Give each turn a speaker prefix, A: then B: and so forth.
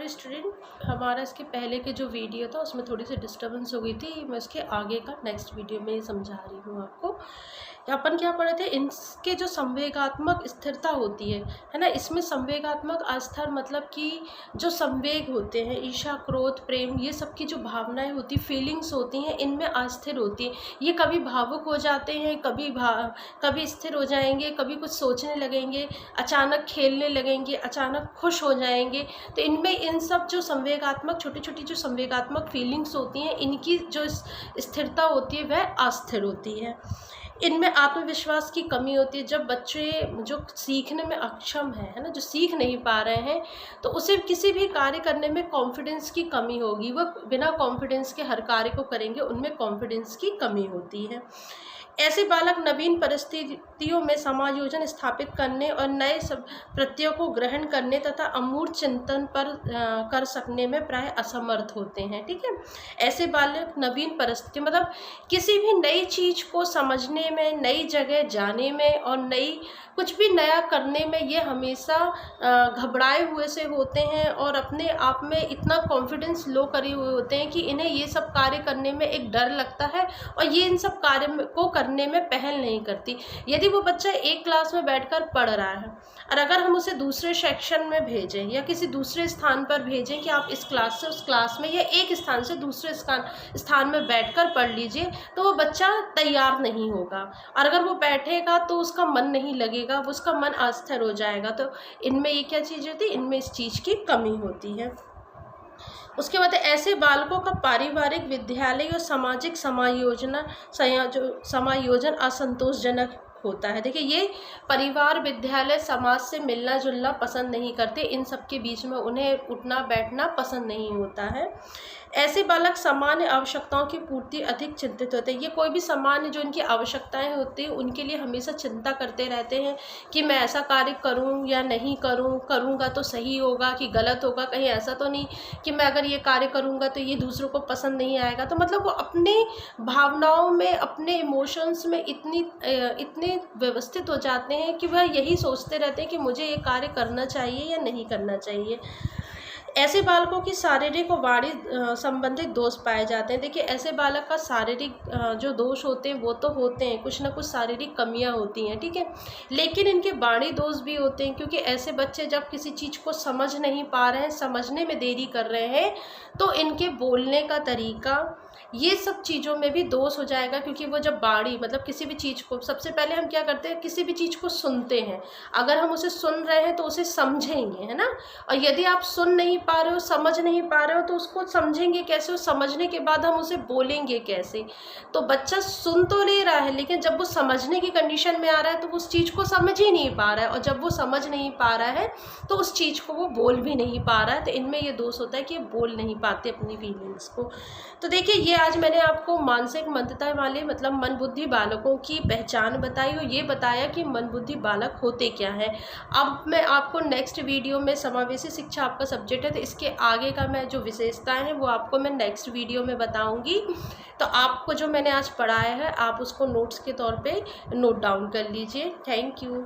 A: Student, हमारा इसके पहले के जो वीडियो था उसमें थोड़ी सी डिस्टर्बेंस हो गई थी। मैं इसके आगे का नेक्स्ट वीडियो में समझा रही हूँ आपको। अपन क्या पढ़े थे, इनके जो संवेगात्मक स्थिरता होती है ना, इसमें संवेगात्मक अस्थिर मतलब कि जो संवेग होते हैं, ईर्ष्या, क्रोध, प्रेम, ये सब की जो भावनाएं होती, फीलिंग्स होती हैं, इनमें अस्थिर होती है। ये कभी भावुक हो जाते हैं, कभी स्थिर हो जाएंगे, कभी कुछ सोचने लगेंगे, अचानक खेलने लगेंगे, अचानक खुश हो जाएंगे। तो इनमें इन सब जो संवेगात्मक छोटी छोटी जो संवेगात्मक फीलिंग्स होती हैं, इनकी जो स्थिरता होती है वह अस्थिर होती है। इनमें आत्मविश्वास की कमी होती है। जब बच्चे जो सीखने में अक्षम है ना, जो सीख नहीं पा रहे हैं, तो उसे किसी भी कार्य करने में कॉन्फिडेंस की कमी होगी। वह बिना कॉन्फिडेंस के हर कार्य को करेंगे, उनमें कॉन्फिडेंस की कमी होती है। ऐसे बालक नवीन परिस्थितियों में समायोजन स्थापित करने और नए सब प्रत्ययों को ग्रहण करने तथा अमूर्त चिंतन पर कर सकने में प्राय असमर्थ होते हैं। ठीक है, ऐसे बालक नवीन परिस्थिति मतलब किसी भी नई चीज को समझने में, नई जगह जाने में और कुछ भी नया करने में ये हमेशा घबराए हुए से होते हैं और अपने आप में इतना कॉन्फिडेंस लो करे हुए होते हैं कि इन्हें ये सब कार्य करने में एक डर लगता है और ये इन सब कार्य को करने में पहल नहीं करती। यदि वो बच्चा एक क्लास में बैठकर पढ़ रहा है और अगर हम उसे दूसरे सेक्शन में भेजें या किसी दूसरे स्थान पर भेजें कि आप इस क्लास से उस क्लास में या एक स्थान से दूसरे स्थान में बैठकर पढ़ लीजिए, तो वो बच्चा तैयार नहीं होगा और अगर वो बैठेगा तो उसका मन नहीं लगेगा, उसका मन अस्थिर हो जाएगा। तो इनमें ये क्या चीज़ होती है, इनमें इस चीज़ की कमी होती है। उसके बाद ऐसे बालकों का पारिवारिक, विद्यालय और सामाजिक समायोजन असंतोषजनक होता है। देखिए, ये परिवार, विद्यालय, समाज से मिलना जुलना पसंद नहीं करते, इन सब के बीच में उन्हें उठना बैठना पसंद नहीं होता है। ऐसे बालक सामान्य आवश्यकताओं की पूर्ति अधिक चिंतित होते हैं। ये कोई भी सामान्य जो इनकी आवश्यकताएं होती हैं उनके लिए हमेशा चिंता करते रहते हैं कि मैं ऐसा कार्य करूं या नहीं करूं, करूंगा तो सही होगा कि गलत होगा, कहीं ऐसा तो नहीं कि मैं अगर ये कार्य करूंगा तो ये दूसरों को पसंद नहीं आएगा। तो मतलब वो अपने भावनाओं में, अपने इमोशंस में इतने व्यवस्थित हो जाते हैं कि वह यही सोचते रहते हैं कि मुझे ये कार्य करना चाहिए या नहीं करना चाहिए। ऐसे बालकों की शारीरिक और वाणी संबंधित दोष पाए जाते हैं। देखिए, ऐसे बालक का शारीरिक जो दोष होते हैं वो तो होते हैं, कुछ ना कुछ शारीरिक कमियां होती हैं, ठीक है, लेकिन इनके वाणी दोष भी होते हैं, क्योंकि ऐसे बच्चे जब किसी चीज़ को समझ नहीं पा रहे हैं, समझने में देरी कर रहे हैं, तो इनके बोलने का तरीका, ये सब चीज़ों में भी दोष हो जाएगा। क्योंकि वो जब बाड़ी मतलब किसी भी चीज़ को, सबसे पहले हम क्या करते हैं, किसी भी चीज़ को सुनते हैं। अगर हम उसे सुन रहे हैं तो उसे समझेंगे, है ना, और यदि आप सुन नहीं पा रहे हो, समझ नहीं पा रहे हो, तो उसको समझेंगे कैसे, और समझने के बाद हम उसे बोलेंगे कैसे। तो बच्चा सुन तो ले रहा है, लेकिन जब वो समझने की कंडीशन में आ रहा है तो उस चीज़ को समझ ही नहीं पा रहा है, और जब वो समझ नहीं पा रहा है तो उस चीज़ को वो बोल भी नहीं पा रहा है। तो इनमें ये दोष होता है कि ये बोल नहीं पाते अपनी फीलिंग्स को। तो देखिए, ये आज मैंने आपको मानसिक मंदता वाले मतलब मन बुद्धि बालकों की पहचान बताई और ये बताया कि मन बुद्धि बालक होते क्या है। अब मैं आपको नेक्स्ट वीडियो में, समावेशी शिक्षा आपका सब्जेक्ट है तो इसके आगे का मैं जो विशेषताएं हैं वो आपको मैं नेक्स्ट वीडियो में बताऊंगी। तो आपको जो मैंने आज पढ़ाया है आप उसको नोट्स के तौर पे नोट डाउन कर लीजिए। Thank you.